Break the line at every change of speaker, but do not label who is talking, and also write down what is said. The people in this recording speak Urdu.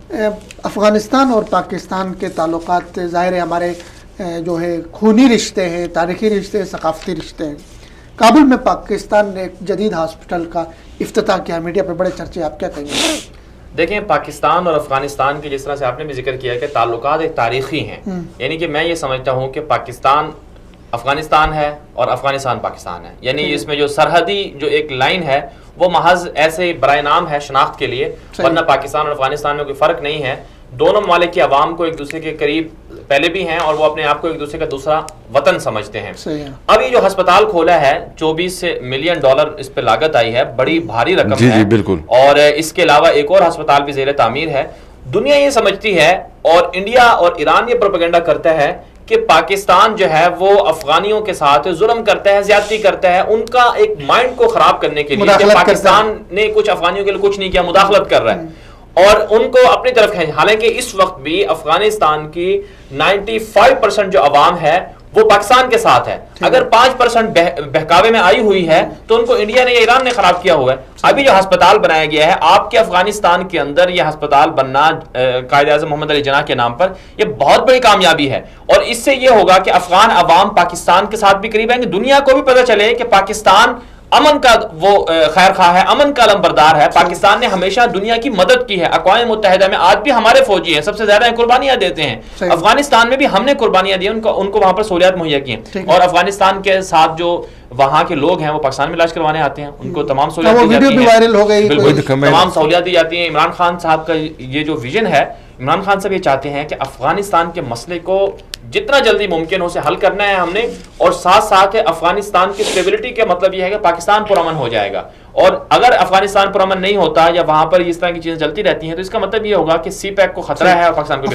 افغانستان اور پاکستان کے تعلقات ظاہر ہے ہمارے جو ہے خونی رشتے ہیں، تاریخی رشتے ہیں، ثقافتی رشتے ہیں. کابل میں پاکستان نے ایک جدید ہاسپٹل کا افتتاح کیا، میڈیا پہ بڑے چرچے، آپ کیا کہیں گے؟
دیکھیں، پاکستان اور افغانستان کے جس طرح سے آپ نے بھی ذکر کیا کہ تعلقات ایک تاریخی ہیں، یعنی کہ میں یہ سمجھتا ہوں کہ پاکستان افغانستان ہے اور افغانستان پاکستان ہے، یعنی اس میں جو سرحدی جو ایک لائن ہے وہ محض ایسے برائے نام ہے شناخت کے لیے، ورنہ پاکستان اور افغانستان میں کوئی فرق نہیں ہے. دونوں ممالک کی عوام کو ایک دوسرے کے قریب پہلے بھی ہیں اور وہ اپنے آپ کو ایک دوسرے کا دوسرا وطن سمجھتے ہیں. اب یہ جو ہسپتال کھولا ہے 24 ملین ڈالر اس پہ لاگت آئی ہے، بڑی بھاری رقم ہے.
بالکل.
اور اس کے علاوہ ایک اور ہسپتال بھی زیر تعمیر ہے. دنیا یہ سمجھتی ہے اور انڈیا اور ایران یہ پروپیگنڈا کرتا ہے کہ پاکستان جو ہے وہ افغانیوں کے ساتھ ظلم کرتا ہے، زیادتی کرتا ہے، ان کا ایک مائنڈ کو خراب کرنے کے لیے کہ پاکستان نے کچھ افغانیوں کے لیے کچھ نہیں کیا، مداخلت کر رہا ہے اور ان کو اپنی طرف ہے. حالانکہ اس وقت بھی افغانستان کی 95% جو عوام ہے وہ پاکستان کے ساتھ ہے. اگر 5% بہکاوے میں آئی ہوئی ہے تو ان کو انڈیا نے یا ایران نے خراب کیا ہوا ہے. ابھی جو ہسپتال بنایا گیا ہے آپ کے افغانستان کے اندر، یہ ہسپتال بننا قائد اعظم محمد علی جناح کے نام پر، یہ بہت بڑی کامیابی ہے. اور اس سے یہ ہوگا کہ افغان عوام پاکستان کے ساتھ بھی قریب آئیں گے، دنیا کو بھی پتہ چلے کہ پاکستان امن کا وہ خیر خواہ ہے، امن کا علمبردار ہے. پاکستان نے ہمیشہ دنیا کی مدد کی ہے. اقوام متحدہ میں آج بھی ہمارے فوجی ہیں، سب سے زیادہ قربانیاں دیتے ہیں. افغانستان میں بھی ہم نے قربانیاں دی ہیں، ان کو وہاں پر سہولیات مہیا کی ہیں. اور افغانستان کے ساتھ جو وہاں کے لوگ ہیں وہ پاکستان میں علاج کروانے آتے ہیں، ان کو تمام سہولیات دی جاتی ہیں. بالکل تمام سہولیات دی جاتی ہیں. عمران خان صاحب کا یہ جو ویژن ہے، عمران خان صاحب یہ چاہتے ہیں کہ افغانستان کے مسئلے کو جتنا جلدی ممکن ہو سے حل کرنا ہے ہم نے، اور ساتھ ساتھ افغانستان کی اسٹیبلٹی کا مطلب یہ ہے کہ پاکستان پرامن ہو جائے گا. اور اگر افغانستان پرامن نہیں ہوتا یا وہاں پر اس طرح کی چیزیں چلتی رہتی ہیں تو اس کا مطلب یہ ہوگا کہ سی پیک کو خطرہ ہے اور پاکستان کو